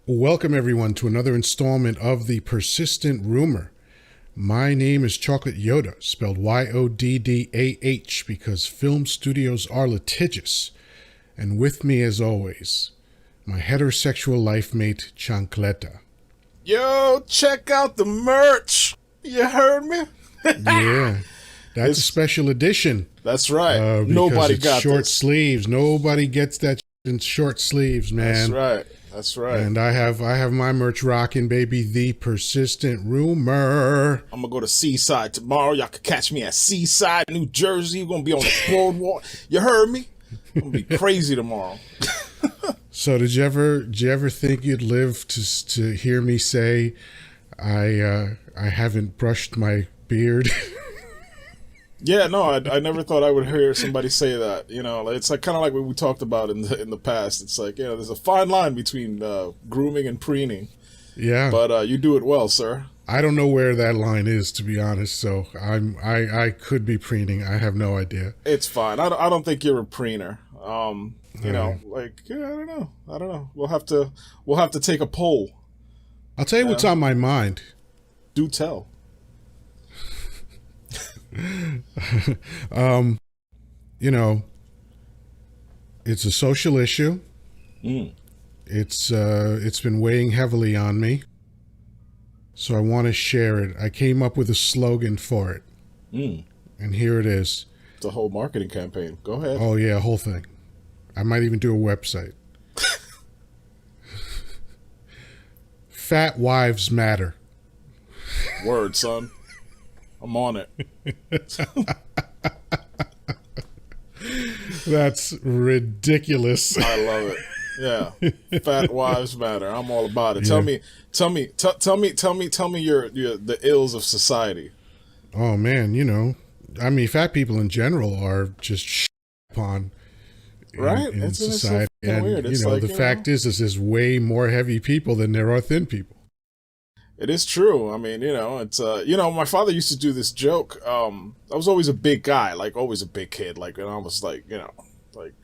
Welcome, everyone, to another installment of The Persistent Rumor. My name is Chocolate Yoddah, spelled Yoddah, because film studios are litigious. And with me, as always, my heterosexual life mate, Chancleta. Yo, check out the merch. You heard me? Yeah, that's a special edition. That's right. Nobody got short this. sleeves. Nobody gets that in short sleeves, man. That's right. That's right. And I have my merch rocking, baby. The Persistent Rumor. I'm gonna go to Seaside tomorrow. Y'all can catch me at Seaside, New Jersey. We're gonna be on the boardwalk. You heard me? I'm gonna be crazy tomorrow. So did you ever think you'd live to hear me say I haven't brushed my beard? Yeah, no, I never thought I would hear somebody say that. You know, it's like kind of like what we talked about in the past. It's like, you know, there's a fine line between grooming and preening. Yeah, but you do it well, sir. I don't know where that line is, to be honest. So I could be preening. I have no idea. It's fine. I don't think you're a preener. You know, like, yeah, I don't know. We'll have to take a poll. I'll tell you what's on my mind. Do tell. You know, it's a social issue. Mm. It's been weighing heavily on me. So I want to share it. I came up with a slogan for it. Mm. And here it is. It's a whole marketing campaign. Go ahead. Oh yeah, whole thing. I might even do a website. Fat wives matter. Word, son. I'm on it. That's ridiculous. I love it. Yeah. Fat wives matter. I'm all about it. Yeah. Tell me your the ills of society. Oh man, you know, I mean, fat people in general are just upon right in it's society, so and weird. It's you know, like, the fact is there's way more heavy people than there are thin people. It is true. I mean, you know, it's you know, my father used to do this joke. I was always a big guy, like always a big kid, like, and I was like, you know, like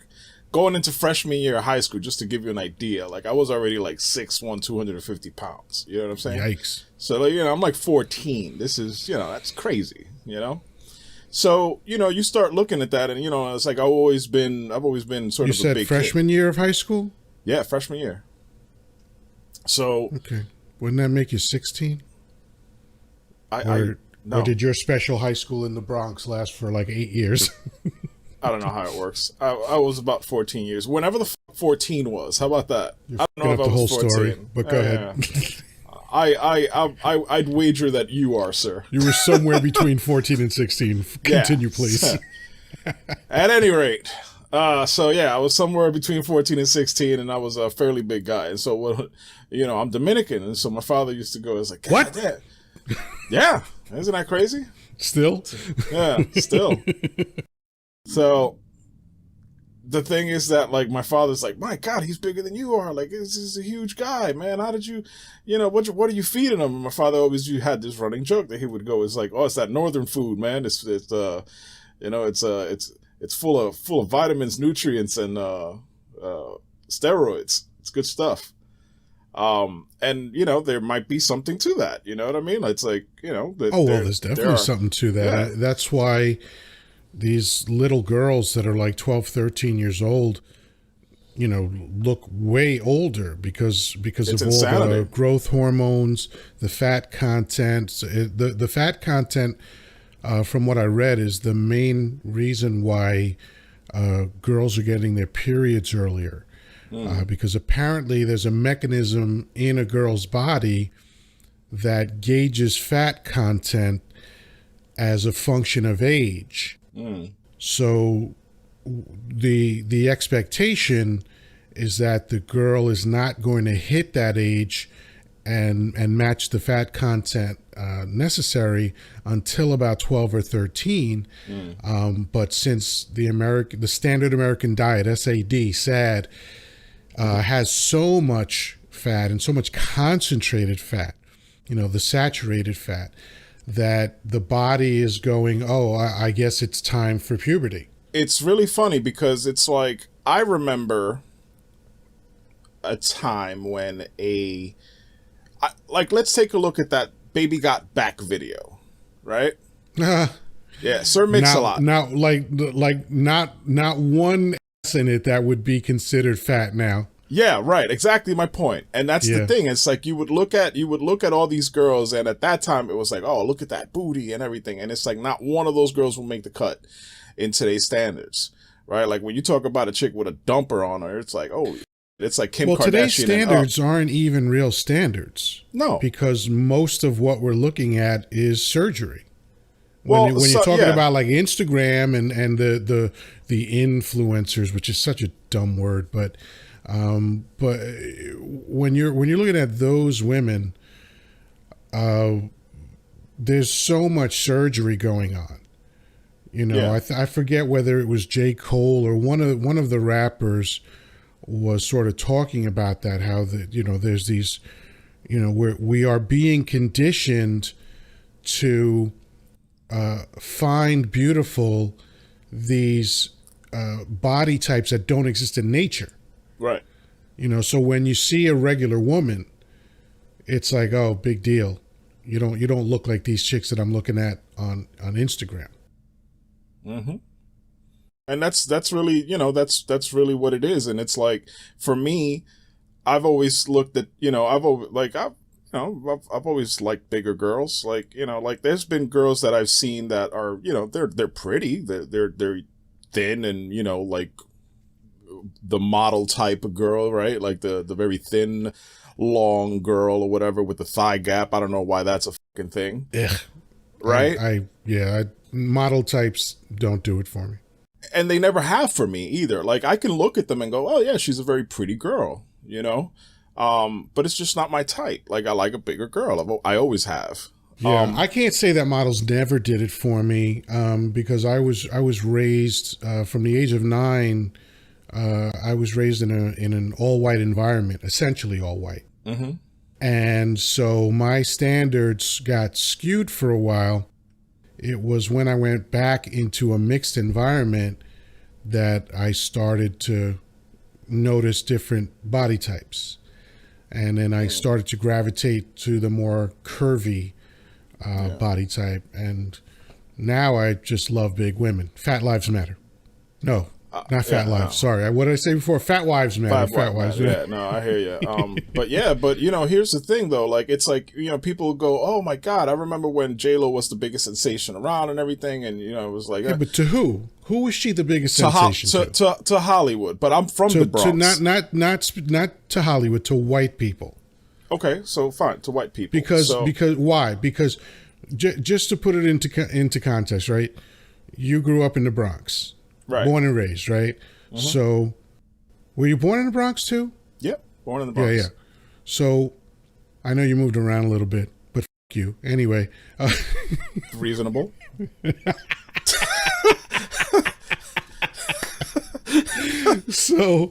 going into freshman year of high school, just to give you an idea, like I was already like 6'1", 250 pounds. You know what I'm saying? Yikes. So, like, you know, I'm like 14. This is, you know, that's crazy, you know? So, you know, you start looking at that and, you know, it's like I've always been sort You of a said big freshman kid. year of high school? Yeah, freshman year. So, Okay. Wouldn't that make you 16? no. Or did your special high school in the Bronx last for like 8 years? I don't know how it works. I was about 14 years. Whenever the 14 was. How about that? You're I don't know if up I the was whole 14. story, but go ahead. I'd wager that you are, sir. You were somewhere between 14 and 16. Continue, please. At any rate, so yeah, I was somewhere between 14 and 16, and I was a fairly big guy. And so, you know, I'm Dominican, and so my father used to go, "It's like, what? Dad. Yeah, isn't that crazy? Still? Yeah, still." So the thing is that, like, my father's like, "My God, he's bigger than you are. Like, this is a huge guy, man. How did you, you know, what are you feeding him?" And my father always had this running joke that he would go, "It's like, oh, it's that northern food, man. It's you know, it's full of vitamins, nutrients, and steroids. It's good stuff." And you know, there might be something to that. You know what I mean? It's like, you know, There's definitely something to that. Yeah. That's why these little girls that are like 12, 13 years old, you know, look way older because It's of insanity. all the growth hormones, the fat content. The fat content, from what I read, is the main reason why girls are getting their periods earlier. Because apparently there's a mechanism in a girl's body that gauges fat content as a function of age. So the expectation is that the girl is not going to hit that age and match the fat content necessary until about 12 or 13. But since the standard American diet, SAD, has so much fat and so much concentrated fat, you know, the saturated fat, that the body is going, oh, I guess it's time for puberty. It's really funny because it's like, I remember a time when let's take a look at that Baby Got Back video, right? Yeah, Sir Mix-a-Lot. Now, not one ass in it that would be considered fat now. Yeah, right. Exactly my point. And that's the thing. It's like you would look at all these girls, and at that time it was like, oh, look at that booty and everything. And it's like not one of those girls will make the cut in today's standards, right? Like when you talk about a chick with a dumper on her, it's like, oh, it's like Kim Kardashian. Well, today's standards aren't even real standards. No, because most of what we're looking at is surgery. When you're talking about like Instagram and the influencers, which is such a dumb word, but when you're looking at those women, there's so much surgery going on. You know, I forget whether it was J. Cole or one of the rappers was sort of talking about that, how there's these, we are being conditioned to find beautiful these body types that don't exist in nature. Right. So when you see a regular woman, it's like, oh, big deal. You don't look like these chicks that I'm looking at on Instagram. Mm-hmm. And that's really, that's really what it is. And it's like, for me, I've always looked at, I've always liked bigger girls. Like, like there's been girls that I've seen that are, they're pretty, they're thin and, like the model type of girl, right? Like the very thin, long girl or whatever with the thigh gap. I don't know why that's a fucking thing. Yeah. Right? Model types don't do it for me. And they never have for me either. Like I can look at them and go, oh yeah, she's a very pretty girl, but it's just not my type. Like I like a bigger girl. I always have. Yeah, I can't say that models never did it for me, because I was raised from the age of 9. I was raised in an all white environment, essentially all white, and so my standards got skewed for a while. It was when I went back into a mixed environment that I started to notice different body types. And then I started to gravitate to the more curvy body type. And now I just love big women. Fat lives matter. No, not fat lives. No. Sorry. What did I say before? Fat wives matter. Fat wives matter. Yeah, no, I hear you. But here's the thing though. Like, it's like, people go, oh my God, I remember when J-Lo was the biggest sensation around and everything. And, it was like, but to who? Who was she the biggest sensation to Hollywood? But I'm from the Bronx. Not to Hollywood, to white people. Okay, so fine, to white people. Because why? Because just to put it into context, right? You grew up in the Bronx. Right. Born and raised, right? Mm-hmm. So, were you born in the Bronx too? Yep, born in the Bronx. Yeah. So, I know you moved around a little bit, but f*** you. Anyway. Reasonable. So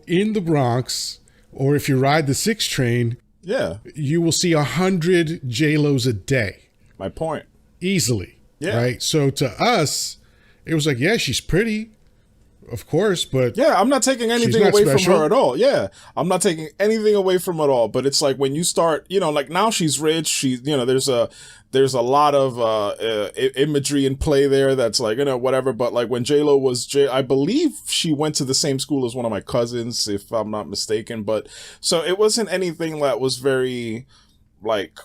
in the Bronx, or if you ride the 6 train, you will see 100 J-Los a day. My point. Easily. Yeah. Right? So to us, it was like, yeah, she's pretty, of course, but I'm not taking anything away from her at all. Yeah, I'm not taking anything away from her at all. But it's like when you start, like now she's rich. She's, there's a lot of imagery in play there that's like, whatever. But like when J-Lo was I believe she went to the same school as one of my cousins, if I'm not mistaken. But so it wasn't anything that was very like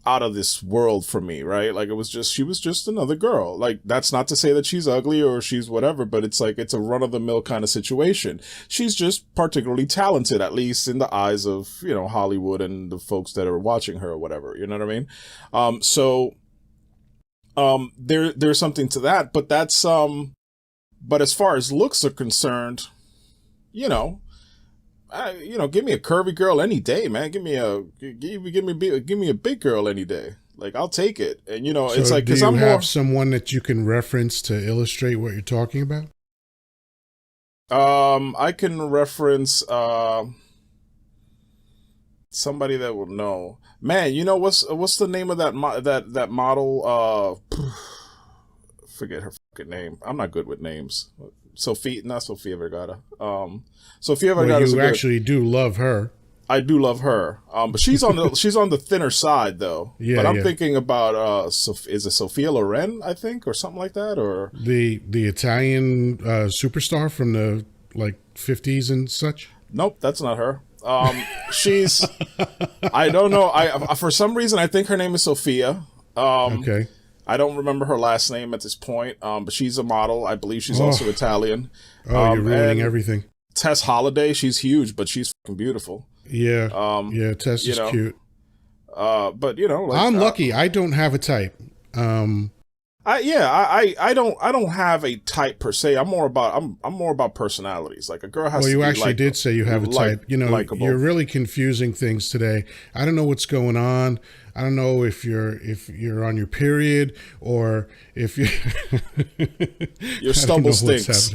out of this world for me, right? Like she was just another girl. Like that's not to say that she's ugly or she's whatever, but it's like it's a run-of-the-mill kind of situation. She's just particularly talented, at least in the eyes of Hollywood and the folks that are watching her or whatever. You know what I mean? There's something to that, but that's but as far as looks are concerned, give me a curvy girl any day, man. Give me a big girl any day. Like I'll take it. And so it's like, because I'm have someone that you can reference to illustrate what you're talking about. I can reference somebody that will know. Man, what's the name of that model? Forget her fucking name. I'm not good with names. Not Sofia Vergara. Sofia Well, Vergara. you actually do love her. I do love her, but she's on the thinner side though. Yeah, but I'm yeah. thinking about is it Sophia Loren, I think, or something like that, or The Italian superstar from the like 50s and such. nope, that's not her. She's I don't know. I for some reason I think her name is Sophia. Okay. I don't remember her last name at this point, but she's a model. I believe she's also Italian. Oh, you're ruining everything. Tess Holliday, she's huge, but she's fucking beautiful. Yeah. Yeah, Tess is cute. But you know, like, I'm lucky. I don't have a type. I don't have a type per se. I'm more about personalities. Like a girl has. Well, to you be actually did say you have a type. You know, likable. You're really confusing things today. I don't know what's going on. I don't know if you're on your period or if you Your stubble stinks.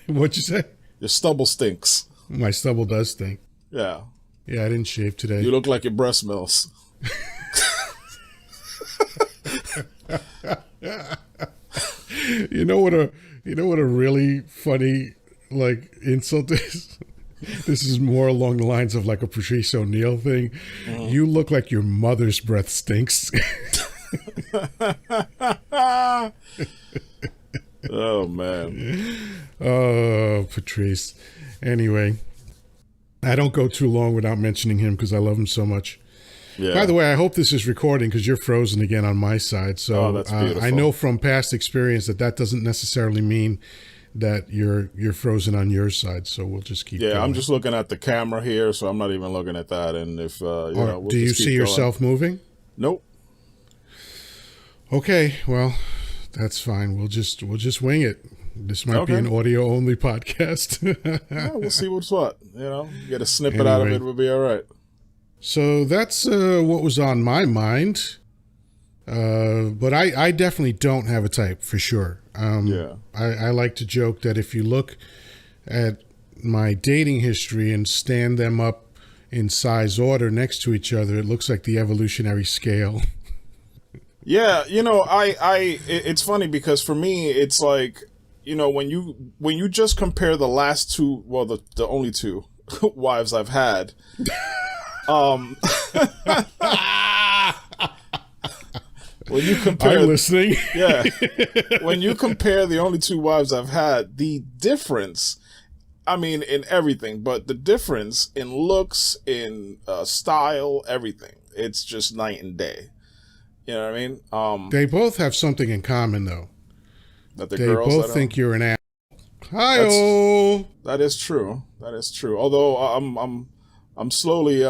What'd you say? Your stubble stinks. My stubble does stink. Yeah. Yeah, I didn't shave today. You look like your breast milks. You know what a really funny like insult is? This is more along the lines of like a Patrice O'Neill thing. You look like your mother's breath stinks. Oh man. Oh, Patrice. Anyway, I don't go too long without mentioning him because I love him so much. Yeah. By the way, I hope this is recording because you're frozen again on my side. So that's beautiful. I know from past experience that doesn't necessarily mean that you're frozen on your side. So we'll just keep going. I'm just looking at the camera here, so I'm not even looking at that. And if we'll do you see yourself moving? Nope. Okay, well, that's fine. We'll just wing it. This might be an audio only podcast. Yeah, we'll see what's what. Get a snippet out of it. We'll be all right. So that's what was on my mind. But I definitely don't have a type for sure. I like to joke that if you look at my dating history and stand them up in size order next to each other, it looks like the evolutionary scale. Yeah, it's funny because for me, it's like, when you just compare the last two, well, the only two wives I've had, when you compare, I'm listening. Yeah, when you compare the only two wives I've had, the difference, I mean, in everything, but the difference in looks, in style, everything, it's just night and day. You know what I mean? They both have something in common, though. That they both think you're an ass. Hi-oh! That is true. That is true. Although I'm slowly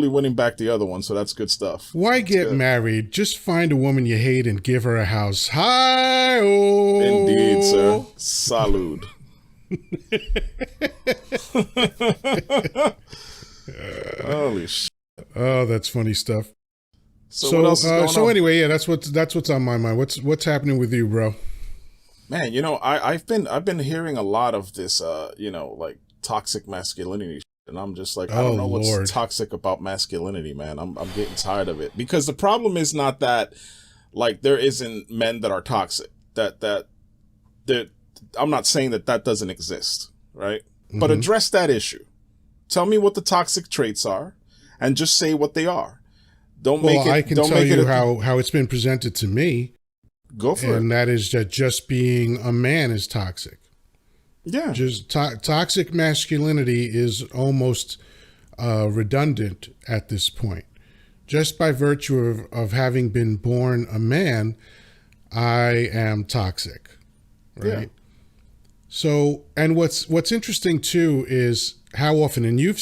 winning back the other one, so that's good stuff. Why get married? Just find a woman you hate and give her a house. Hi-oh! Indeed, sir. Salud. Holy shit. Oh, that's funny stuff. So what else is going on? Anyway, yeah, that's what's on my mind. What's happening with you, bro? Man, I've been hearing a lot of this like toxic masculinity shit, and I'm just like, I don't know what's toxic about masculinity, man. I'm getting tired of it. Because the problem is not that like there isn't men that are toxic. That I'm not saying that doesn't exist, right? Mm-hmm. But address that issue. Tell me what the toxic traits are and just say what they are. I can tell you how it's been presented to me. Go for it. And that is that just being a man is toxic. Yeah. Just toxic masculinity is almost redundant at this point. Just by virtue of having been born a man, I am toxic. Right? Yeah. So, and what's interesting too is how often, and you've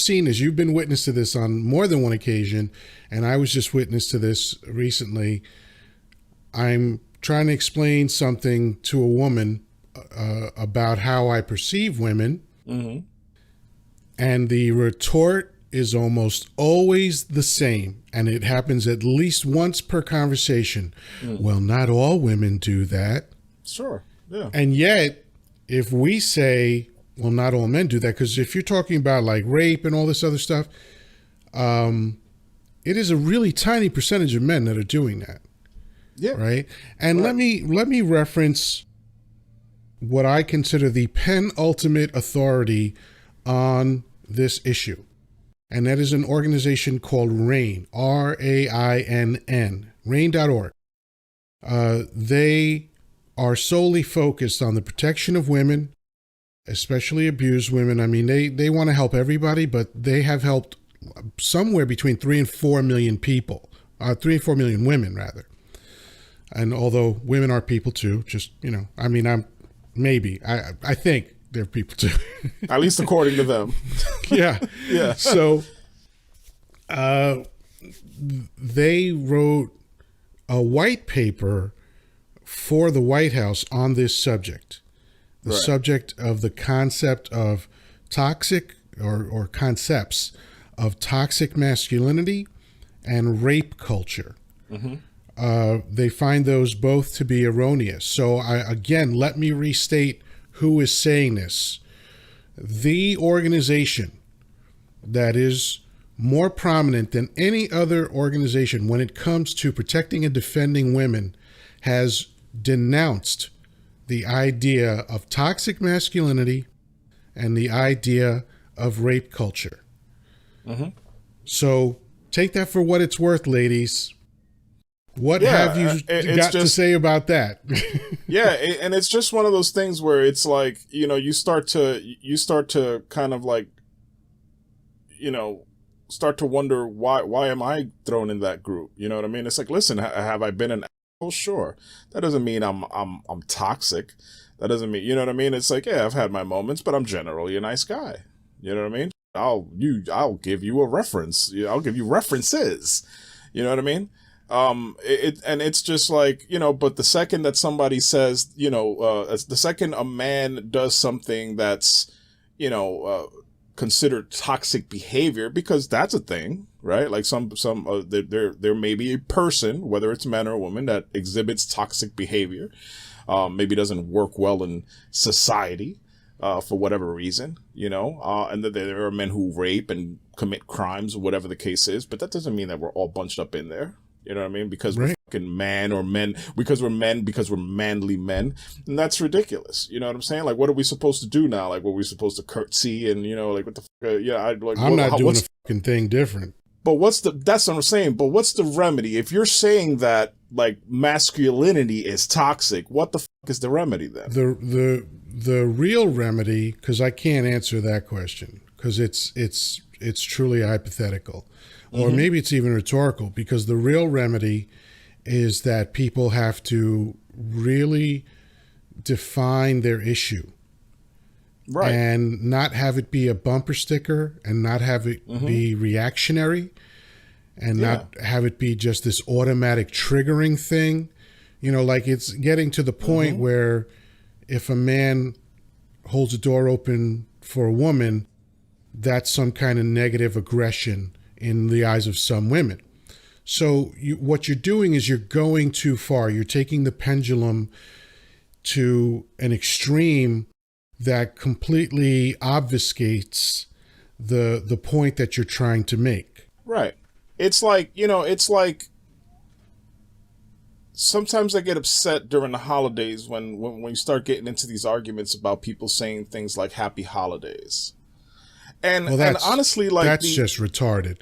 been witness to this on more than one occasion, and I was just witness to this recently. I'm trying to explain something to a woman about how I perceive women, mm-hmm. and the retort is almost always the same, and it happens at least once per conversation. Well, not all women do that. Sure, yeah. And yet, if we say, well, not all men do that, because if you're talking about like rape and all this other stuff, it is a really tiny percentage of men that are doing that. Yeah. Right. And let me reference what I consider the penultimate authority on this issue. And that is an organization called RAINN, RAINN, RAINN.org. They are solely focused on the protection of women, especially abused women. I mean, they want to help everybody, but they have helped somewhere between 3 and 4 million people, 3 and 4 million women, rather. And although women are people too, just, you know, I mean, I think they're people too. At least according to them. Yeah. Yeah. So they wrote a white paper for the White House on this subject. The subject of the concept of toxic or concepts of toxic masculinity and rape culture. Mm-hmm. They find those both to be erroneous. So again, let me restate who is saying this. The organization that is more prominent than any other organization when it comes to protecting and defending women has denounced the idea of toxic masculinity and the idea of rape culture. Mm-hmm. So take that for what it's worth, ladies. What have you got to say about that? Yeah, and it's just one of those things where it's like, you know, you start to kind of like, you know, start to wonder why am I thrown in that group? You know what I mean? It's like, listen, have I been an asshole? Sure. That doesn't mean I'm toxic. That doesn't mean, you know what I mean? It's like, yeah, I've had my moments, but I'm generally a nice guy. You know what I mean? I'll give you a reference. I'll give you references. You know what I mean? It's just like, you know, but the second that somebody says, you know, the second a man does something that's, you know, considered toxic behavior, because that's a thing, right? Like there may be a person, whether it's man or woman, that exhibits toxic behavior, maybe doesn't work well in society, for whatever reason, you know, and that there are men who rape and commit crimes or whatever the case is, but that doesn't mean that we're all bunched up in there. You know what I mean? Because we're fucking because we're manly men. And that's ridiculous. You know what I'm saying? Like, what are we supposed to do now? Like, were we supposed to curtsy and, you know, like, what the fuck? I'm not doing a fucking thing different. But that's what I'm saying. But what's the remedy? If you're saying that, like, masculinity is toxic, what the fuck is the remedy then? The real remedy, because I can't answer that question, because it's truly hypothetical. Or maybe it's even rhetorical, because the real remedy is that people have to really define their issue. Right. And not have it be a bumper sticker, and not have it be reactionary, and not have it be just this automatic triggering thing. You know, like, it's getting to the point where if a man holds a door open for a woman, that's some kind of negative aggression in the eyes of some women. So what you're doing is you're going too far. You're taking the pendulum to an extreme that completely obfuscates the point that you're trying to make. Right. It's like, you know, it's like sometimes I get upset during the holidays when you start getting into these arguments about people saying things like happy holidays. And honestly, like, that's just retarded.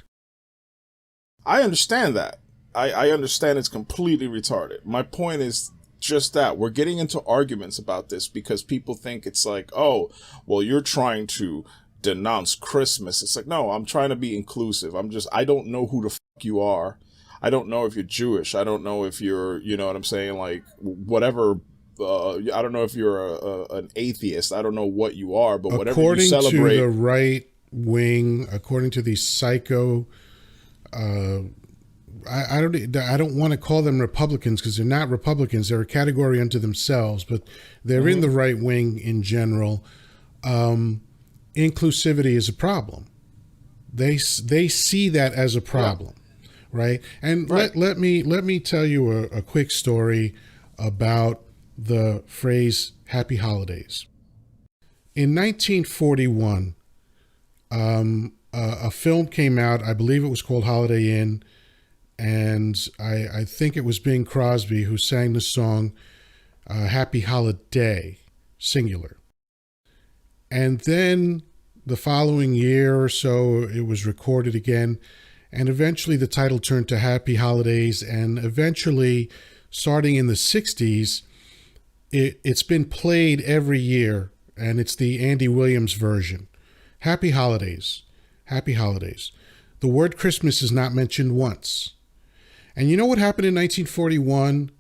I understand that. I understand it's completely retarded. My point is just that we're getting into arguments about this because people think it's like, oh, well, you're trying to denounce Christmas. It's like, no, I'm trying to be inclusive. I don't know who the fuck you are. I don't know if you're Jewish. I don't know if you're, you know what I'm saying? Like, whatever. I don't know if you're an atheist. I don't know what you are, but whatever you celebrate. According to the right wing, according to these psycho, I don't want to call them Republicans, because they're not Republicans. They're a category unto themselves, but they're in the right wing in general. Inclusivity is a problem. They see that as a problem, right? And let me tell you a quick story about the phrase "Happy Holidays." In 1941, a film came out. I believe it was called Holiday Inn. And I think it was Bing Crosby who sang the song Happy Holiday. singular. And then the following year or so, it was recorded again. And eventually the title turned to Happy Holidays. And eventually, starting in the 60s, it's been played every year. And it's the Andy Williams version. Happy Holidays. Happy Holidays. The word Christmas is not mentioned once. And you know what happened in 1941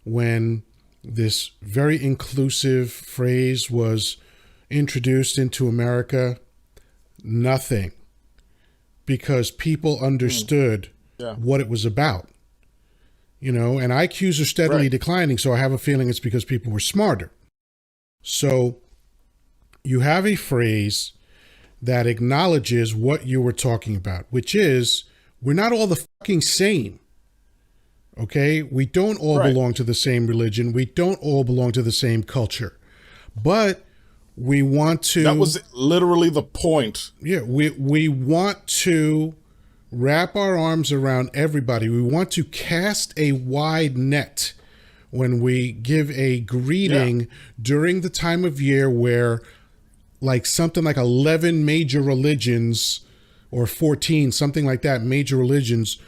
when this very inclusive phrase was introduced into America? Nothing. Because people understood what it was about. You know, and IQs are steadily declining, so I have a feeling it's because people were smarter. So you have a phrase that acknowledges what you were talking about, which is we're not all the fucking same. Okay? We don't all belong to the same religion. We don't all belong to the same culture. But we want to... That was literally the point. Yeah, we want to wrap our arms around everybody. We want to cast a wide net when we give a greeting during the time of year where something like 11 major religions, or 14, something like that, major religions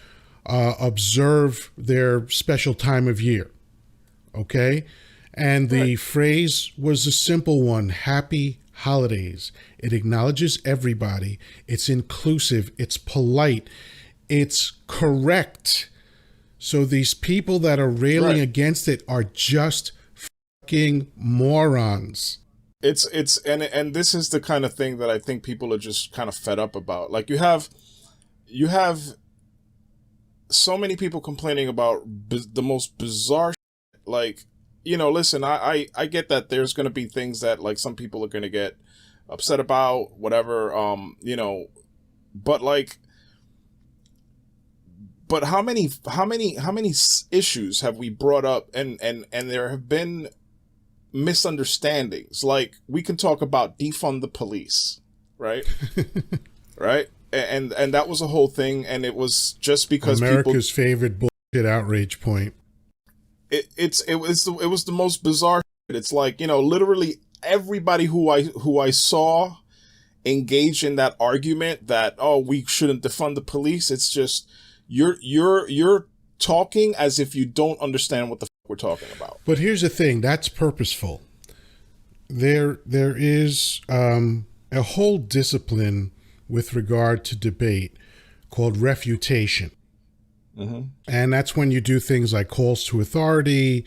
observe their special time of year. Okay? And the phrase was a simple one: Happy Holidays. It acknowledges everybody. It's inclusive. It's polite. It's correct. So these people that are railing against it are just fucking morons. And this is the kind of thing that I think people are just kind of fed up about. Like you have so many people complaining about the most bizarre shit. Like, you know, listen, I get that there's going to be things that like some people are going to get upset about, whatever, you know, but how many issues have we brought up and there have been misunderstandings? Like, we can talk about defund the police, right? Right? And that was a whole thing, and it was just because America's favorite bullshit outrage point. It was the most bizarre shit. It's like, you know, literally everybody who I saw engage in that argument that, oh, we shouldn't defund the police. It's just you're talking as if you don't understand what the fuck we're talking about. But here's the thing, that's purposeful. There is a whole discipline with regard to debate called refutation. Mm-hmm. And that's when you do things like calls to authority,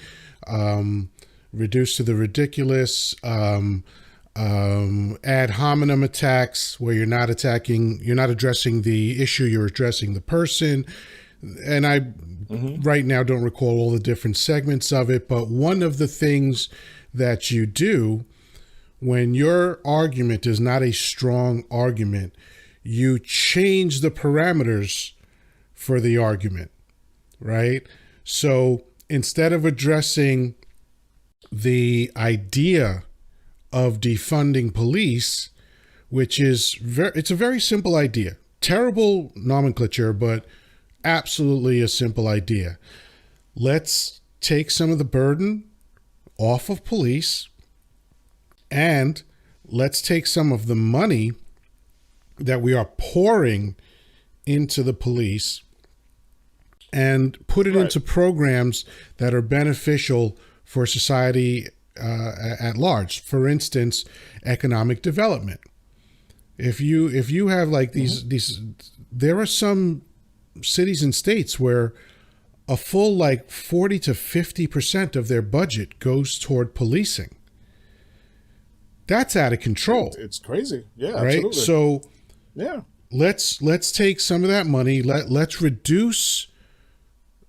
reduce to the ridiculous, ad hominem attacks, where you're not addressing the issue, you're addressing the person. And I right now don't recall all the different segments of it, but one of the things that you do when your argument is not a strong argument, you change the parameters for the argument, right? So instead of addressing the idea of defunding police, which is it's a very simple idea, terrible nomenclature, but absolutely a simple idea. Let's take some of the burden off of police, and let's take some of the money that we are pouring into the police and put it into programs that are beneficial for society at large. For instance, economic development. If you have like these, there are some cities and states where a full 40 to 50% of their budget goes toward policing. That's out of control. It's crazy. Yeah, right. Absolutely. So yeah, let's take some of that money. Let's reduce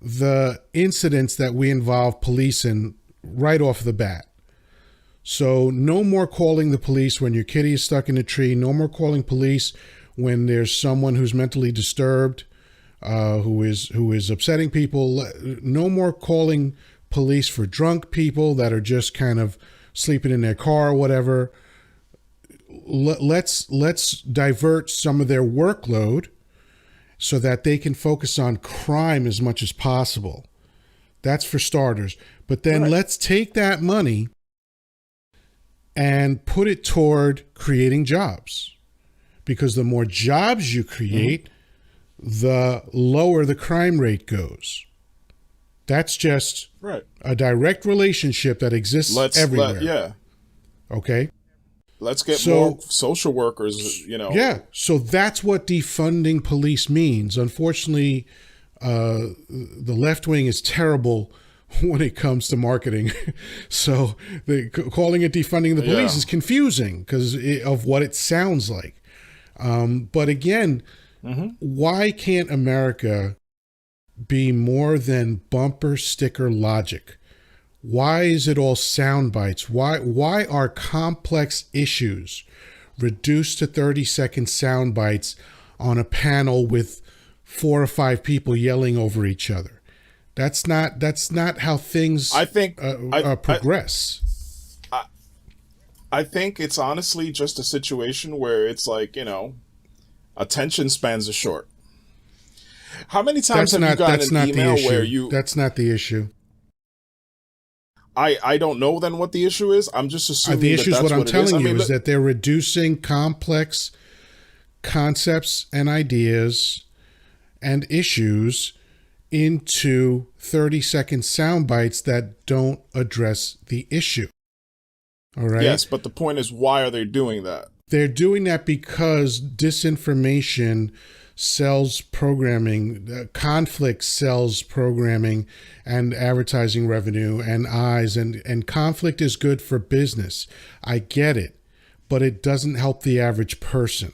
the incidents that we involve police in right off the bat. So no more calling the police when your kitty is stuck in a tree. No more calling police when there's someone who's mentally disturbed, who is upsetting people. No more calling police for drunk people that are just kind of sleeping in their car or whatever. Let's divert some of their workload so that they can focus on crime as much as possible. That's for starters. But then let's take that money and put it toward creating jobs. Because the more jobs you create, the lower the crime rate goes. That's just a direct relationship that exists everywhere. Okay. Let's get more social workers, you know. Yeah. So that's what defunding police means. Unfortunately, the left wing is terrible when it comes to marketing. So calling it defunding the police is confusing because of what it sounds like. But again, why can't America be more than bumper sticker logic? Why is it all sound bites? Why are complex issues reduced to 30-second sound bites on a panel with 4 or 5 people yelling over each other? That's not how things progress. I think it's honestly just a situation where it's like, you know, attention spans are short. How many times have you gotten an email where you... That's not the issue. I don't know then what the issue is. I'm just assuming the issue is what I'm telling you is that they're reducing complex concepts and ideas and issues into 30-second sound bites that don't address the issue. All right? Yes, but the point is, why are they doing that? They're doing that because disinformation sells programming, conflict sells programming and advertising revenue and eyes, and conflict is good for business. I get it, but it doesn't help the average person.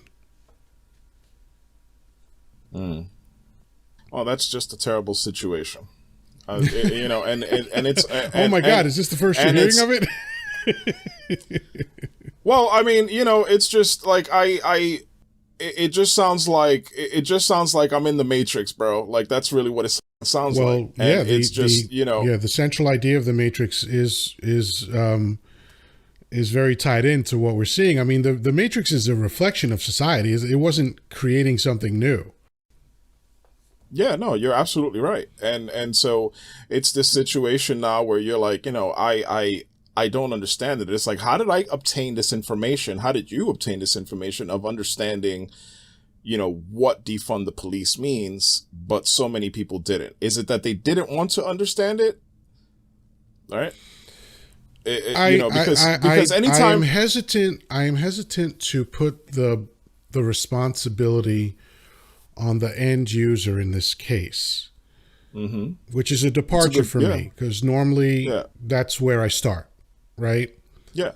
Oh, that's just a terrible situation. You know, and it's... oh my God, is this the first you're hearing of it? Well, I mean, you know, it's just like it just sounds like I'm in the Matrix, bro. Like that's really what it sounds like. And it's just, you know, the central idea of the Matrix is very tied into what we're seeing. I mean, the Matrix is a reflection of society. It wasn't creating something new. Yeah, no, you're absolutely right. And so it's this situation now where you're like, you know, I don't understand it. It's like, how did I obtain this information? How did you obtain this information of understanding, you know, what defund the police means, but so many people didn't? Is it that they didn't want to understand it? All right. Because anytime I am hesitant to put the responsibility on the end user in this case, which is a departure for me, because normally that's where I start. Right? Yeah.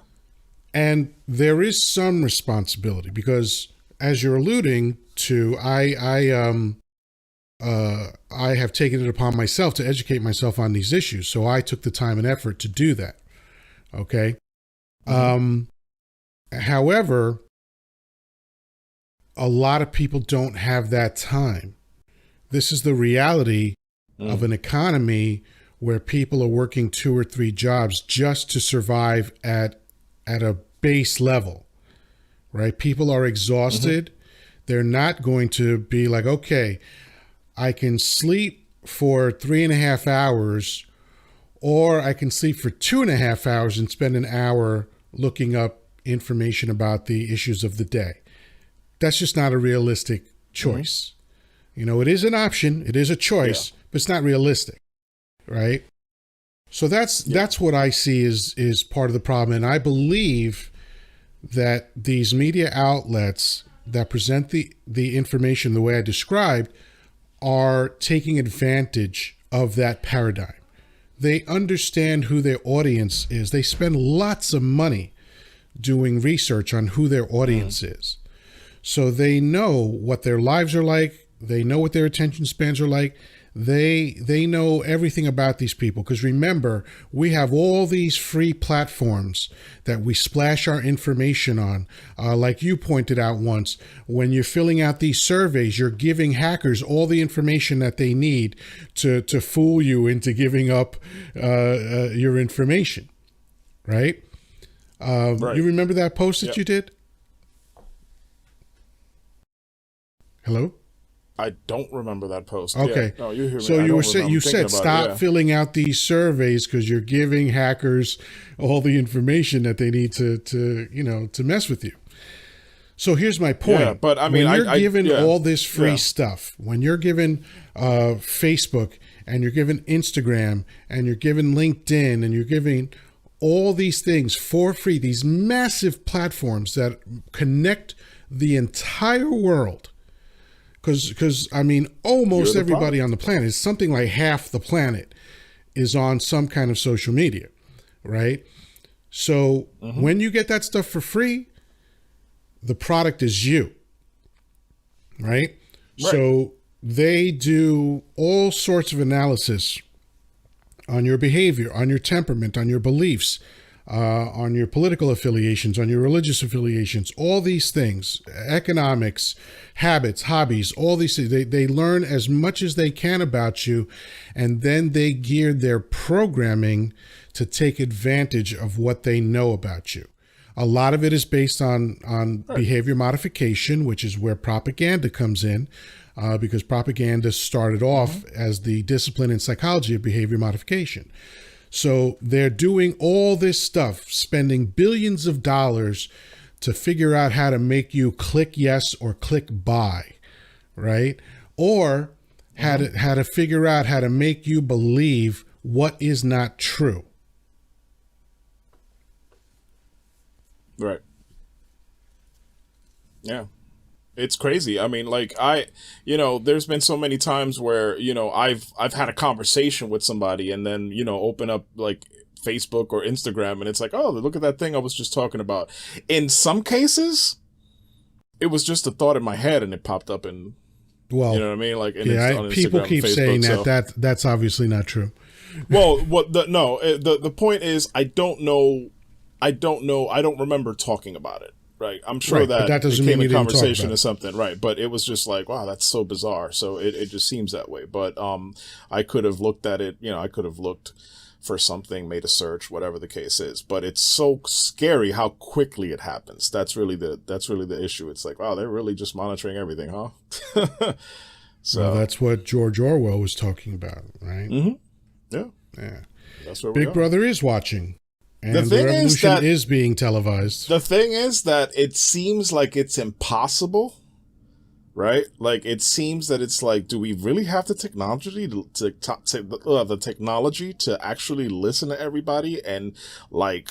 And there is some responsibility because, as you're alluding to, I have taken it upon myself to educate myself on these issues. So I took the time and effort to do that. Okay. However, a lot of people don't have that time. This is the reality of an economy where people are working 2 or 3 jobs just to survive at a base level, right? People are exhausted. They're not going to be like, okay, I can sleep for 3.5 hours, or I can sleep for 2.5 hours and spend an hour looking up information about the issues of the day. That's just not a realistic choice. You know, it is an option. It is a choice, but it's not realistic. Right. So that's what I see is part of the problem. And I believe that these media outlets that present the information the way I described are taking advantage of that paradigm. They understand who their audience is. They spend lots of money doing research on who their audience is. So they know what their lives are like. They know what their attention spans are like. They know everything about these people, because remember, we have all these free platforms that we splash our information on. Like you pointed out once, when you're filling out these surveys, you're giving hackers all the information that they need to fool you into giving up your information, right? You remember that post that you did? Hello? I don't remember that post. Okay. Yeah. No, you hear me. So you said stop filling out these surveys because you're giving hackers all the information that they need to mess with you. So here's my point. Yeah, but I mean, when you're given yeah, all this free stuff, when you're given Facebook and you're given Instagram and you're given LinkedIn and you're giving all these things for free, these massive platforms that connect the entire world, because I mean, almost everybody on the planet, something like half the planet, is on some kind of social media, right? So when you get that stuff for free, the product is you, right? So they do all sorts of analysis on your behavior, on your temperament, on your beliefs, on your political affiliations, on your religious affiliations, all these things, economics, habits, hobbies, all these things. They learn as much as they can about you, and then they gear their programming to take advantage of what they know about you. A lot of it is based on behavior modification, which is where propaganda comes in, because propaganda started off as the discipline in psychology of behavior modification. So they're doing all this stuff, spending billions of dollars to figure out how to make you click yes or click buy, right? Or how to figure out how to make you believe what is not true. Right. Yeah. It's crazy. I mean, like there's been so many times where, I've had a conversation with somebody and then, open up like Facebook or Instagram and it's like, oh, look at that thing I was just talking about. In some cases, it was just a thought in my head and it popped up and, you know what I mean? Like, people keep saying that's obviously not true. Well, the point is, I don't remember talking about it. Right. I'm sure that doesn't became mean a conversation or something. Right. But it was just like, wow, that's so bizarre. So it just seems that way. But I could have looked at it. I could have looked for something, made a search, whatever the case is. But it's so scary how quickly it happens. That's really the issue. It's like, wow, they're really just monitoring everything, huh? So that's what George Orwell was talking about, right? Mm-hmm. Yeah. Yeah. That's where Big Brother is watching. And the revolution is being televised. The thing is that it seems like it's impossible, right? Like it seems that it's like, do we really have the technology the technology to actually listen to everybody and like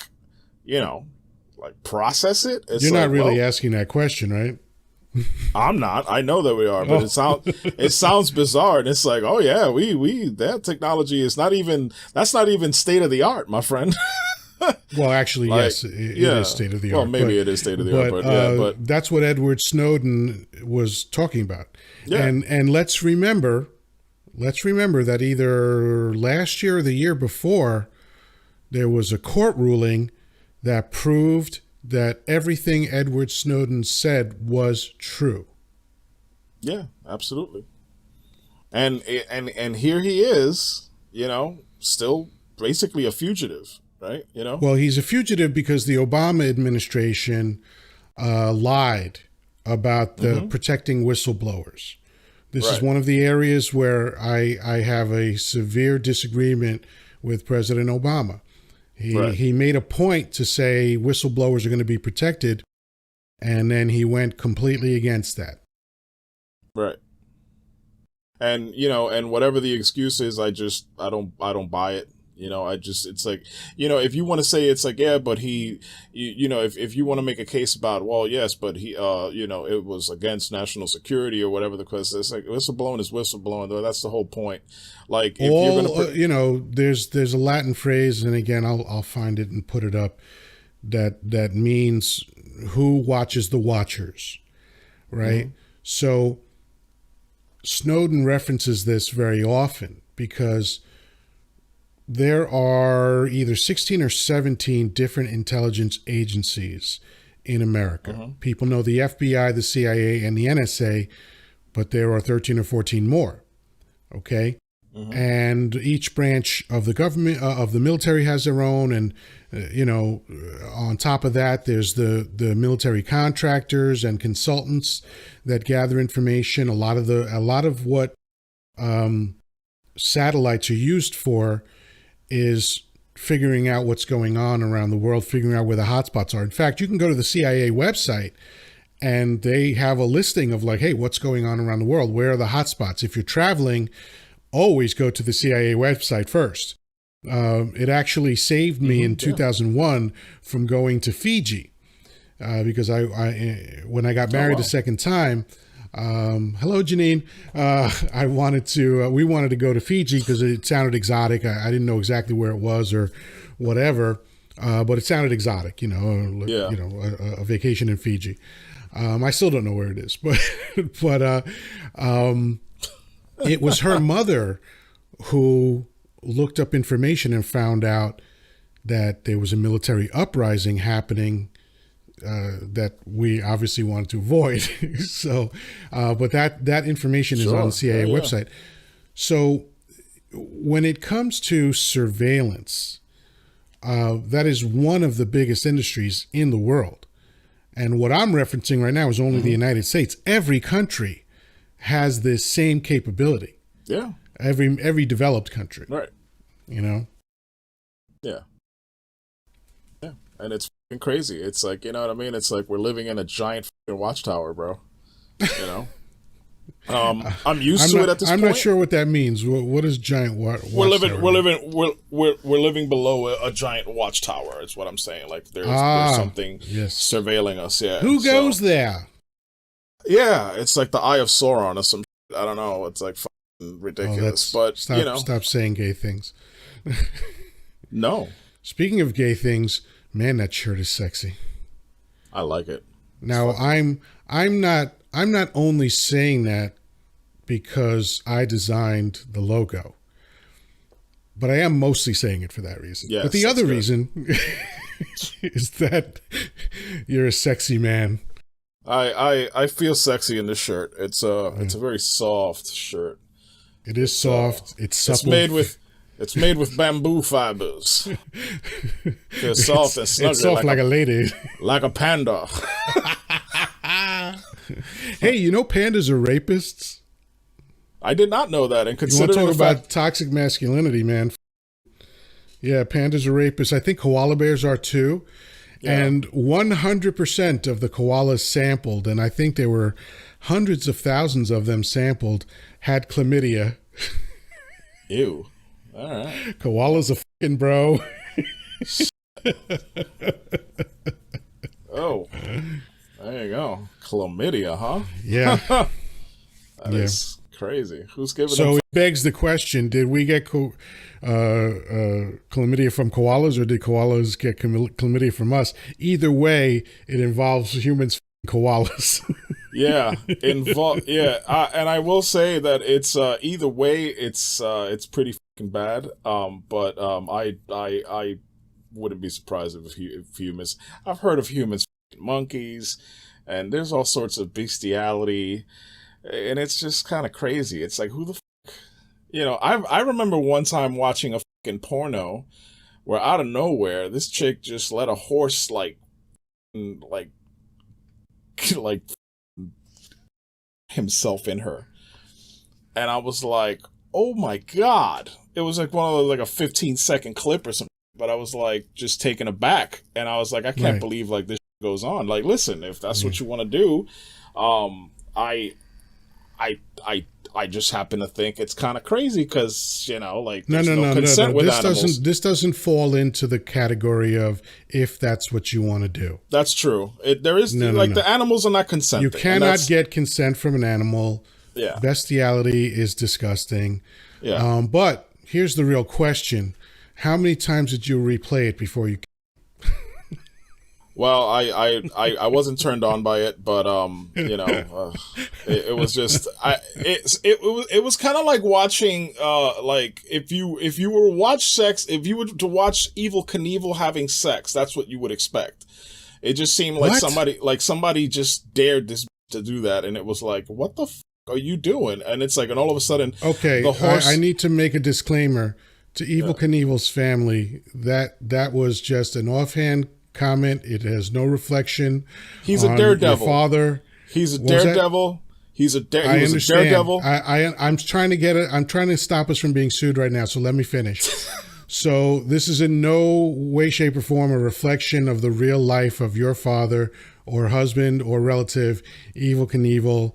process it? You're not really asking that question, right? I'm not. I know that we are, but it sounds bizarre, and it's like, oh yeah, that technology is that's not even state of the art, my friend. Well, actually, yes, it is state of the art. Well, maybe it is state of the art, but that's what Edward Snowden was talking about. Yeah. And let's remember that either last year or the year before, there was a court ruling that proved that everything Edward Snowden said was true. Yeah, absolutely. And here he is, still basically a fugitive. Right, Well, he's a fugitive because the Obama administration lied about the protecting whistleblowers. This is one of the areas where I have a severe disagreement with President Obama. He made a point to say whistleblowers are going to be protected, and then he went completely against that. Right. And and whatever the excuse is, I don't buy it. It's like, if you want to say it's like, yeah, but if you want to make a case about, well, yes, but he, it was against national security or whatever the case, it's like whistleblowing is whistleblowing, though. That's the whole point. Like, if you're going to, there's a Latin phrase, and again, I'll find it and put it up, that means who watches the watchers, right? So Snowden references this very often because there are either 16 or 17 different intelligence agencies in America. People know the FBI, the CIA, and the NSA, but there are 13 or 14 more. Okay? and each branch of the government, of the military, has their own. And on top of that, there's the military contractors and consultants that gather information. A lot of what satellites are used for is figuring out what's going on around the world, figuring out where the hotspots are. In fact, you can go to the CIA website and they have a listing of like, hey, what's going on around the world? Where are the hotspots? If you're traveling, always go to the CIA website first. It actually saved me in 2001 from going to Fiji because I when I got married a second time, hello, Janine. We wanted to go to Fiji because it sounded exotic. I didn't know exactly where it was or whatever, but it sounded exotic, a vacation in Fiji. I still don't know where it is, but it was her mother who looked up information and found out that there was a military uprising happening that we obviously wanted to avoid. So, but that information is on the CIA website. So when it comes to surveillance, that is one of the biggest industries in the world. And what I'm referencing right now is only the United States. Every country has this same capability. Yeah. Every developed country. Right. Yeah. Yeah. And it's fucking crazy. It's like, you know what I mean? It's like we're living in a giant fucking watchtower, bro. I'm used to it at this point. I'm not sure what that means. What is giant watchtower? We're living below a giant watchtower is what I'm saying. Like there's something surveilling us. Yeah. Who goes there? Yeah, it's like the Eye of Sauron or some shit. I don't know. It's like fucking ridiculous. But stop saying gay things. No. Speaking of gay things, man, that shirt is sexy. I like it. Now I'm not only saying that because I designed the logo, but I am mostly saying it for that reason. Yes, but the other reason is that you're a sexy man. I feel sexy in this shirt. It's a very soft shirt. It is soft. It's supple. It's made with bamboo fibers. It's soft and snuggle. It's soft like a lady. Like a panda. Hey, pandas are rapists? I did not know that. And considering you want to talk about toxic masculinity, man. Yeah, pandas are rapists. I think koala bears are too. Yeah. And 100% of the koalas sampled, and I think there were hundreds of thousands of them sampled, had chlamydia. Ew. All right. Koala's a fucking bro. Oh. There you go. Chlamydia, huh? Yeah. That is crazy. Who's giving So it begs the question, did we get chlamydia from koalas or did koalas get chlamydia from us? Either way, it involves humans koalas. Yeah. And I will say that it's either way it's pretty fucking bad. But I wouldn't be surprised if humans, I've heard of humans monkeys, and there's all sorts of bestiality, and it's just kind of crazy. It's like, who the fuck? I remember one time watching a fucking porno where out of nowhere this chick just let a horse like himself in her, and I was like, oh my god. It was like one of those, like a 15-second clip or something, but I was like just taken aback, and I was like, I can't believe like this goes on. Like, listen, if that's what you want to do, I just happen to think it's kind of crazy because like there's no consent with animals. This doesn't fall into the category of if that's what you want to do. That's true. The animals are not consenting. You cannot get consent from an animal. Yeah, bestiality is disgusting. Yeah, but here's the real question: how many times did you replay it before you? Well, I wasn't turned on by it, but it was just it was kind of like watching like if you were to watch Evel Knievel having sex, that's what you would expect. It just seemed like somebody just dared this to do that, and it was like, what the are you doing? And it's like, and all of a sudden, okay, the horse. I need to make a disclaimer to Evil Knievel's family. That was just an offhand comment. It has no reflection. He's on a daredevil. Your father. He's a daredevil. He was a daredevil. I'm trying to get it. I'm trying to stop us from being sued right now. So let me finish. So this is in no way, shape, or form a reflection of the real life of your father or husband or relative, Evil Knievel.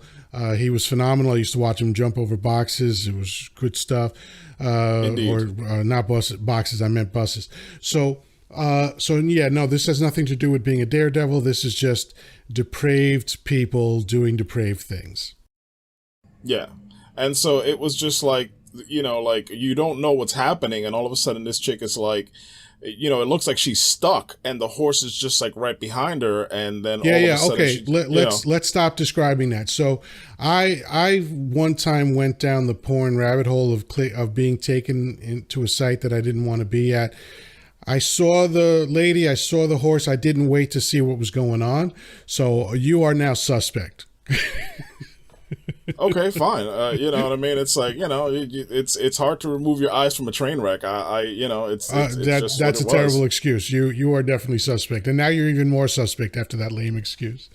He was phenomenal. I used to watch him jump over boxes. It was good stuff. Not boxes. I meant buses. So yeah, no, this has nothing to do with being a daredevil. This is just depraved people doing depraved things. Yeah. And so it was just like, you know, like you don't know what's happening. And all of a sudden this chick is like, you know, it looks like she's stuck and the horse is just like right behind her. And then all of a sudden okay. Let's stop describing that. So I one time went down the porn rabbit hole of being taken into a site that I didn't want to be at. I saw the lady, I saw the horse. I didn't wait to see what was going on. So you are now suspect. Okay, fine. You know what I mean? It's like, you know, it's hard to remove your eyes from a train wreck. You know, it's just that's a terrible excuse. You are definitely suspect. And now you're even more suspect after that lame excuse.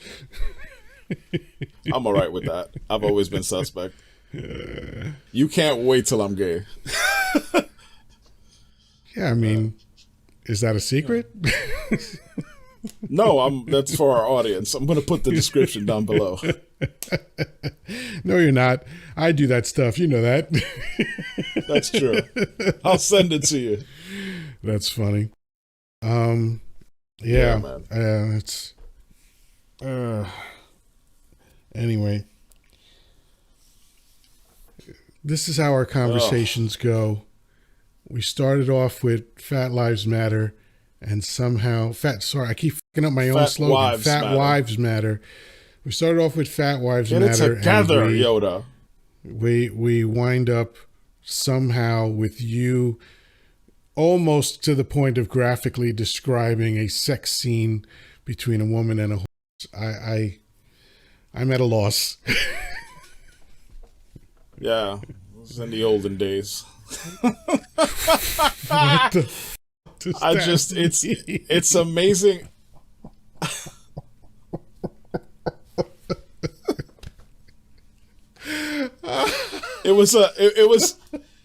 I'm all right with that. I've always been suspect. You can't wait till I'm gay. Yeah, I mean, is that a secret? No, that's for our audience. I'm going to put the description down below. No, you're not. I do that stuff. You know that. That's true. I'll send it to you. That's funny. Yeah, man. It's anyway. This is how our conversations go. We started off with Fat Lives Matter. And somehow, I keep fucking up my own slogan. Fat Wives Matter. We started off with Fat Wives Matter. Get it together, Yoddah. We wind up somehow with you almost to the point of graphically describing a sex scene between a woman and a horse. I'm at a loss. Yeah, it was in the olden days. What the it's amazing. It was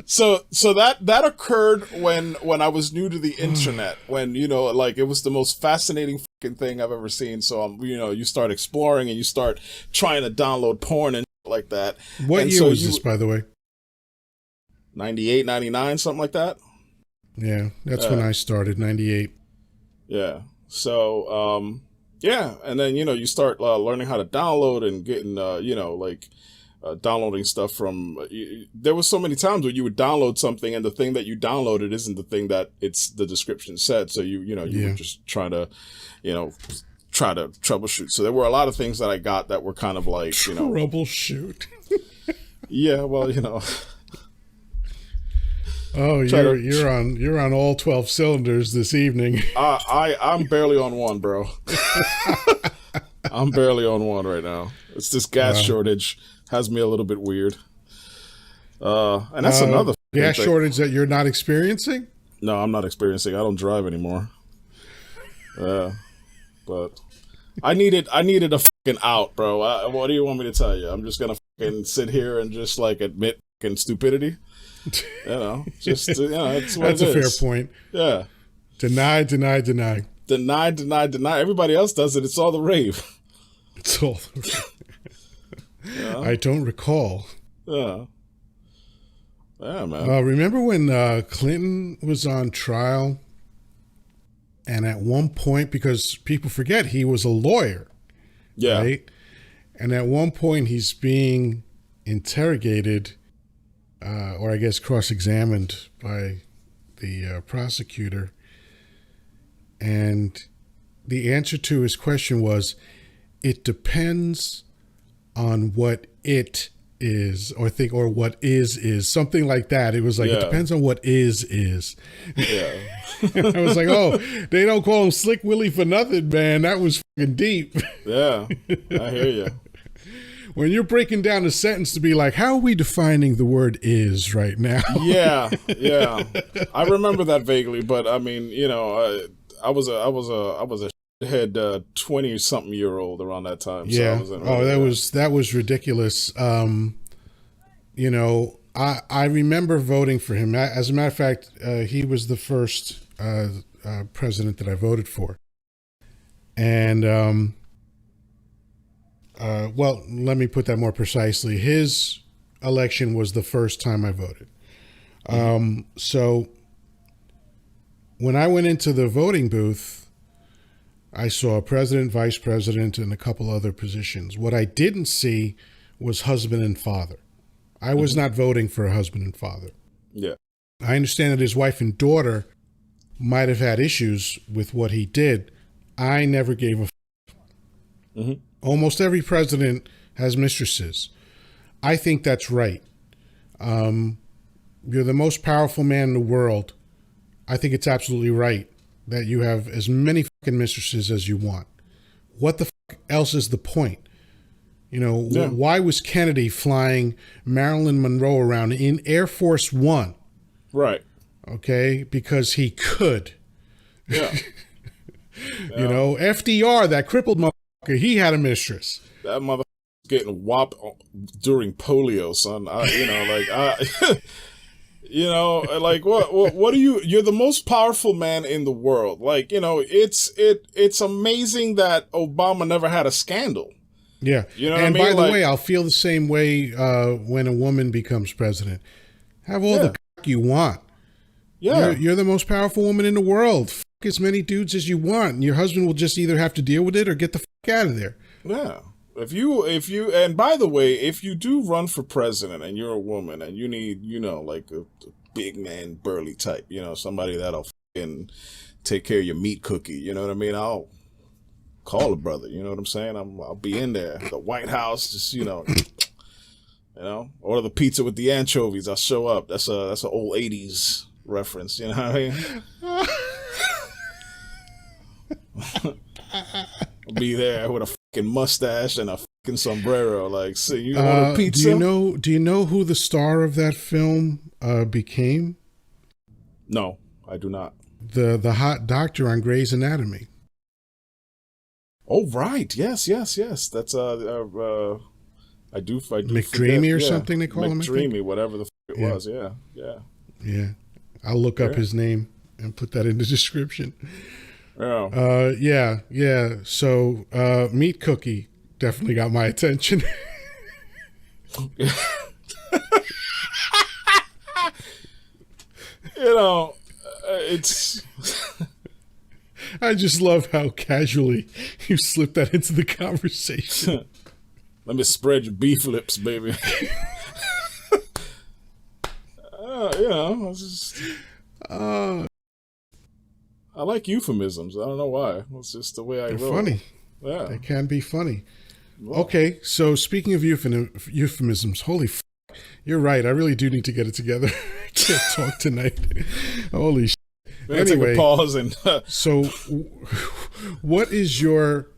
so that occurred when I was new to the internet, when, you know, like, it was the most fascinating fucking thing I've ever seen. So you know, you start exploring and you start trying to download porn and like that. What year was this, by the way? 98, 99, something like that. Yeah, that's when I started, 98. Yeah. So, yeah. And then, you know, you start learning how to download and getting, you know, like downloading stuff from, there was so many times where you would download something and the thing that you downloaded isn't the thing that the description said. So you were just trying to, you know, try to troubleshoot. So there were a lot of things that I got that were kind of like, you know. Troubleshoot. Yeah, well, you know. Oh, you're on all 12 cylinders this evening. I'm barely on one, bro. I'm barely on one right now. It's this gas shortage has me a little bit weird. And that's another gas shortage that you're not experiencing? No, I'm not experiencing. I don't drive anymore. But I needed a fucking out, bro. What do you want me to tell you? I'm just gonna fucking sit here and just like admit fucking stupidity. You know, just, you know, it's what that's a fair point. Yeah. Deny. Deny. Everybody else does it. It's all the rave. It's all the rave. Yeah. I don't recall. Yeah. Yeah, man. Remember when Clinton was on trial? And at one point, because people forget he was a lawyer. Yeah. Right? And at one point he's being interrogated, or I guess cross-examined by the prosecutor. And the answer to his question was, it depends on what it is, or what is something like that. It was like, it depends on what is. Yeah. I was like, oh, they don't call him Slick Willie for nothing, man. That was fucking deep. Yeah, I hear you. when you're breaking down a sentence to be like, how are we defining the word is right now? Yeah. I remember that vaguely, but I mean, I was a head 20-something-year-old around that time. Yeah. So I wasn't really, that was ridiculous. I remember voting for him. As a matter of fact, he was the first president that I voted for. And, well, let me put that more precisely. His election was the first time I voted. So when I went into the voting booth, I saw president, vice president, and a couple other positions. What I didn't see was husband and father. I was not voting for a husband and father. Yeah. I understand that his wife and daughter might have had issues with what he did. I never gave a f. Almost every president has mistresses. I think that's right. You're the most powerful man in the world. I think it's absolutely right that you have as many fucking mistresses as you want. What the fuck else is the point? Why was Kennedy flying Marilyn Monroe around in Air Force One? Right. Okay, because he could. Yeah. FDR, that crippled motherfucker, he had a mistress. That motherfucker getting whopped during polio, son. What are you? You're the most powerful man in the world. It's amazing that Obama never had a scandal. Yeah. And by the way, I'll feel the same way when a woman becomes president. Have all the cock you want. Yeah. You're the most powerful woman in the world. Fuck as many dudes as you want. And your husband will just either have to deal with it or get the fuck out of there. Yeah. If you, and by the way, if you do run for president and you're a woman and you need, like a big man, burly type, somebody that'll fucking take care of your meat cookie, you know what I mean? I'll call a brother, you know what I'm saying? I'll be in there. The White House, just, order the pizza with the anchovies. I'll show up. That's an old 80s reference, you know what I mean? I'll be there with a fucking mustache and a fucking sombrero. Like, so you want a pizza? Do you know who the star of that film became? No, I do not. The hot doctor on Grey's Anatomy. Oh right, yes. That's I do. McDreamy or something they call him. McDreamy, whatever the fuck it was. Yeah. Yeah, I'll look up his name and put that in the description. Oh. Yeah. So, meat cookie definitely got my attention. It's. I just love how casually you slip that into the conversation. Let me spread your beef lips, baby. I like euphemisms. I don't know why. It's just the way I roll. They're funny. Yeah. They can be funny. Well, okay, so speaking of euphemisms, holy f***, you're right. I really do need to get it together. I can't talk tonight. Holy shit. take Anyway, a pause and so what is your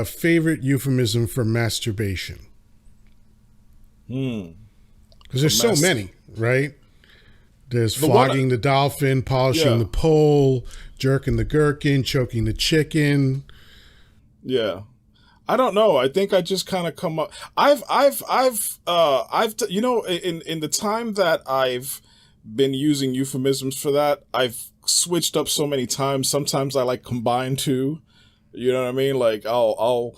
favorite euphemism for masturbation? Because there's so many, right? There's flogging the dolphin, polishing the pole, jerking the gherkin, choking the chicken. Yeah. I don't know. I think I just kind of come up. In the time that I've been using euphemisms for that, I've switched up so many times. Sometimes I like combine two. You know what I mean? Like I'll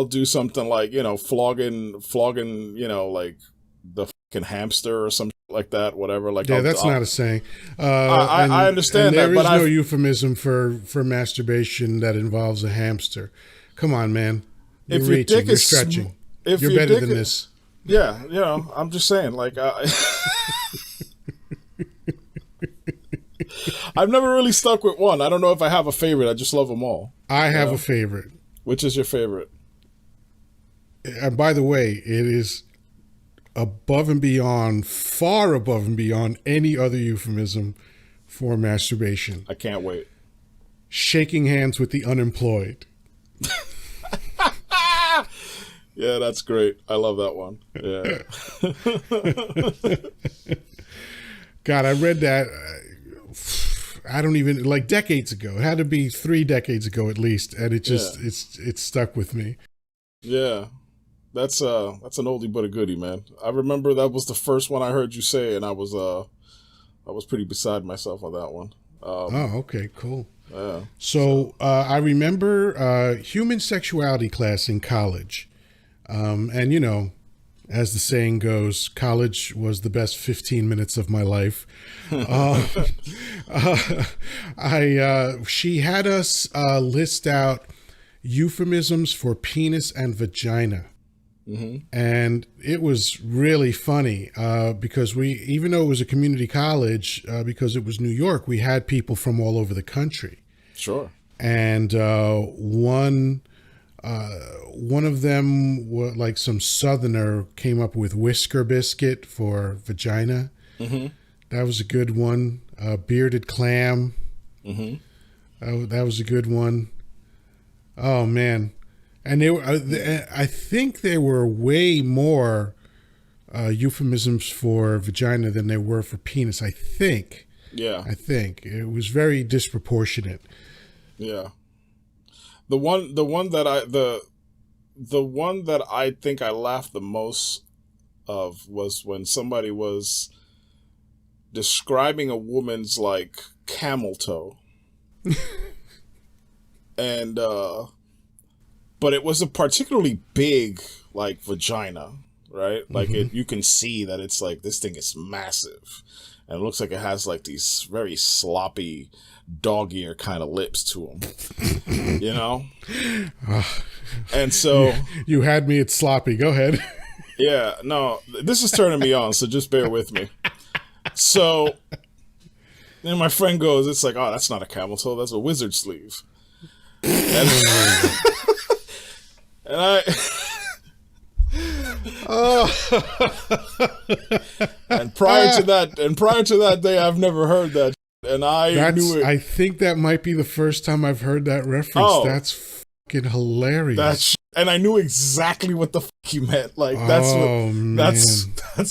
do something like, flogging, like the fucking hamster or something like that, whatever. Like, yeah, that's not a saying. I understand that, but there is no euphemism for masturbation that involves a hamster. Come on, man. You're reaching. You're stretching. You're better than this. Yeah, I'm just saying, like, I've never really stuck with one. I don't know if I have a favorite. I just love them all. I have a favorite. Which is your favorite? And by the way, it is above and beyond, far above and beyond any other euphemism for masturbation. I can't wait. Shaking hands with the unemployed. Yeah, that's great. I love that one. Yeah. God, I read that. I don't even like decades ago. It had to be 3 decades ago at least, and it just it's stuck with me. Yeah. That's an oldie but a goodie, man. I remember that was the first one I heard you say, and I was pretty beside myself on that one. Oh, okay, cool. Yeah. So I remember human sexuality class in college, and you know, as the saying goes, college was the best 15 minutes of my life. She had us list out euphemisms for penis and vagina. Mm-hmm. And it was really funny because even though it was a community college, because it was New York, we had people from all over the country. Sure. And one of them, like some Southerner, came up with whisker biscuit for vagina. Mm-hmm. That was a good one. Bearded clam. Mm-hmm. That was a good one. Oh man. And they were, I think there were way more euphemisms for vagina than there were for penis. I think. Yeah. I think it was very disproportionate. Yeah. The one that I think I laughed the most of was when somebody was describing a woman's like camel toe, and but it was a particularly big, like, vagina, right? Like, you can see that it's like, this thing is massive. And it looks like it has, like, these very sloppy, dog-ear kind of lips to them. You know? And so... You had me at sloppy. Go ahead. Yeah, no, this is turning me on, so just bear with me. So, then my friend goes, it's like, oh, that's not a camel toe, that's a wizard sleeve. And... And and prior to that day, I've never heard that, and I knew it. I think that might be the first time I've heard that reference. Oh, that's fucking hilarious. And I knew exactly what the fuck you meant. Like that's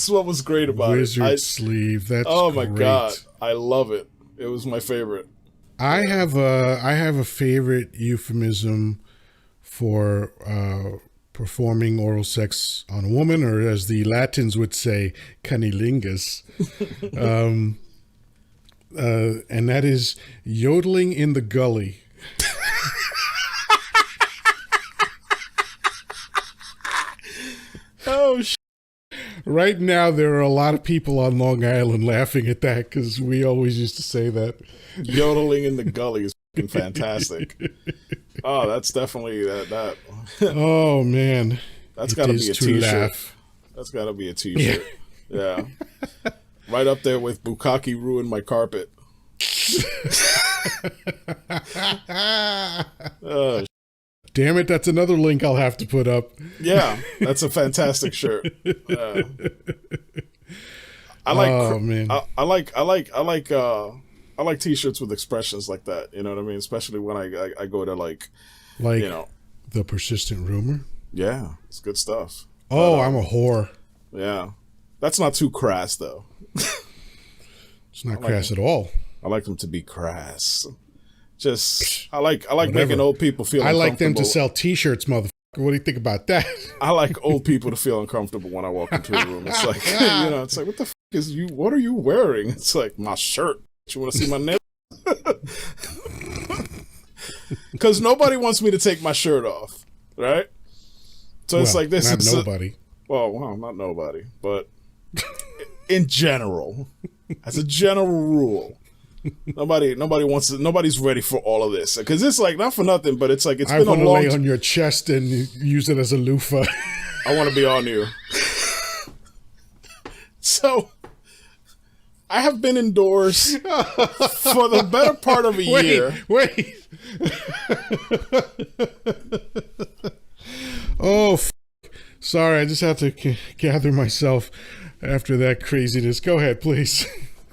what was great about Wizard it. sleeve. That's my god, I love it. It was my favorite. I have a favorite euphemism for performing oral sex on a woman, or as the Latins would say, cunnilingus. And that is yodeling in the gully. Oh, Right now, there are a lot of people on Long Island laughing at that because we always used to say that. Yodeling in the gully is fucking fantastic. Oh, that's definitely that. Oh man, that's got to be a t-shirt. That's got to be a t-shirt. Yeah, right up there with Bukkake ruined my carpet. Oh, damn it! That's another link I'll have to put up. Yeah, that's a fantastic shirt. I like. Oh man, I like t-shirts with expressions like that. You know what I mean? Especially when I go to like you know, the persistent rumor. Yeah, it's good stuff. Oh, I'm a whore. Yeah, that's not too crass though. It's not crass at all. I like them to be crass. Just I like making old people feel uncomfortable. I like them to sell t-shirts, motherfucker. What do you think about that? I like old people to feel uncomfortable when I walk into a room. It's like, you know, it's like, what the fuck is you? What are you wearing? It's like, my shirt. You want to see my nipples? Because nobody wants me to take my shirt off, right? So it's like this. Not nobody. Well, not nobody, but in general, as a general rule, nobody's ready for all of this, because it's like, not for nothing, but it's like, it's been a long time. I want to lay on your chest and use it as a loofah. I want to be on you. So I have been indoors for the better part of a year. Wait. Oh, sorry. I just have to gather myself after that craziness. Go ahead, please.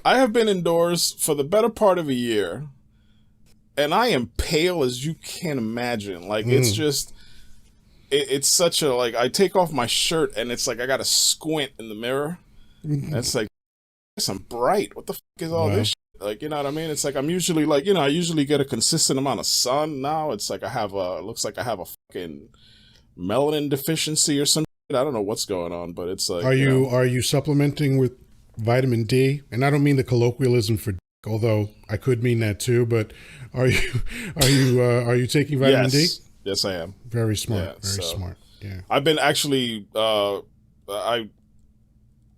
I have been indoors for the better part of a year, and I am pale as you can imagine. Like, it's just, it's such a, like, I take off my shirt and it's like I gotta squint in the mirror. And it's like, I'm bright. What the fuck is all this shit? Like, you know what I mean? It's like I'm usually like, I usually get a consistent amount of sun. Now it's like it looks like I have a fucking melanin deficiency or something. I don't know what's going on, but it's like, are you supplementing with vitamin D? And I don't mean the colloquialism for although I could mean that too, but are you taking vitamin D? Yes, I am. Very smart. Very smart. Yeah. I've been actually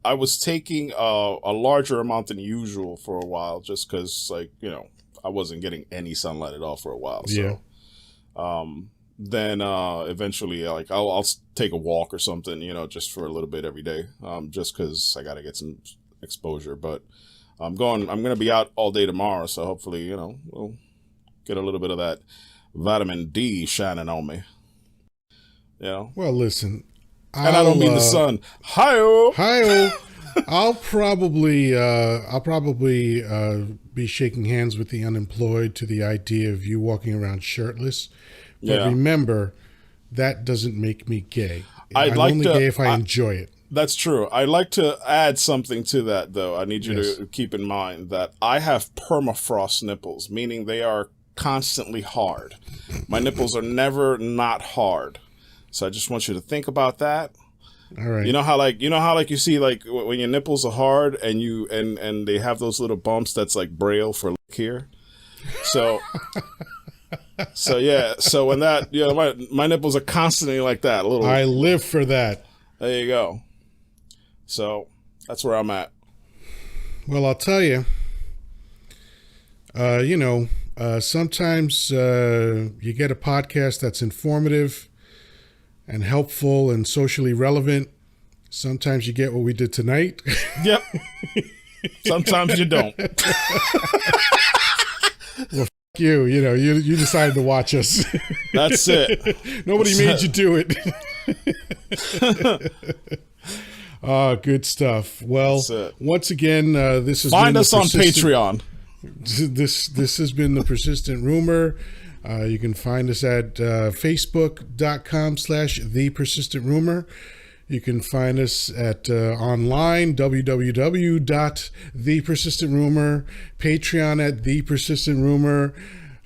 I was taking a larger amount than usual for a while, just because, like, I wasn't getting any sunlight at all for a while. So, then eventually, like, I'll take a walk or something, just for a little bit every day, just because I got to get some exposure. But I'm going to be out all day tomorrow, so hopefully, we'll get a little bit of that vitamin D shining on me. Well, listen. And I don't mean the sun. Hi-oh! Hi-oh! I'll probably be shaking hands with the unemployed to the idea of you walking around shirtless. But remember, that doesn't make me gay. I'm only gay if I enjoy it. That's true. I'd like to add something to that, though. I need you to keep in mind that I have permafrost nipples, meaning they are constantly hard. My nipples are never not hard. So I just want you to think about that. All right. You know how you see, like, when your nipples are hard and and they have those little bumps that's like Braille for here. So yeah. So when that, my nipples are constantly like that. I live for that. There you go. So that's where I'm at. Well, I'll tell you. Sometimes you get a podcast that's informative and helpful and socially relevant. Sometimes you get what we did tonight. Yep. Sometimes you don't. Well, f*** you. You decided to watch us. That's it. Nobody made you do it. Oh, good stuff. Well, once again, this has find us on Patreon. This has been The Persistent Rumor. You can find us at facebook.com/The Persistent Rumor. You can find us at online, www.The Persistent Rumor, Patreon at The Persistent Rumor,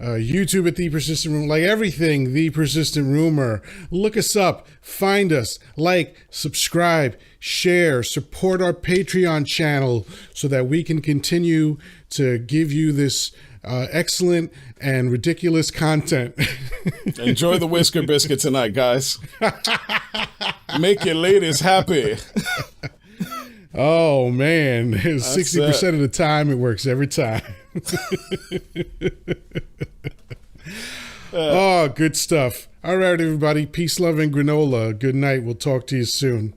YouTube at The Persistent Rumor, like everything The Persistent Rumor. Look us up, find us, like, subscribe, share, support our Patreon channel so that we can continue to give you this excellent and ridiculous content. Enjoy the Whisker Biscuit tonight, guys. Make your ladies happy. Oh, man. 60% of the time, it works every time. Oh, good stuff. All right, everybody. Peace, love, and granola. Good night. We'll talk to you soon.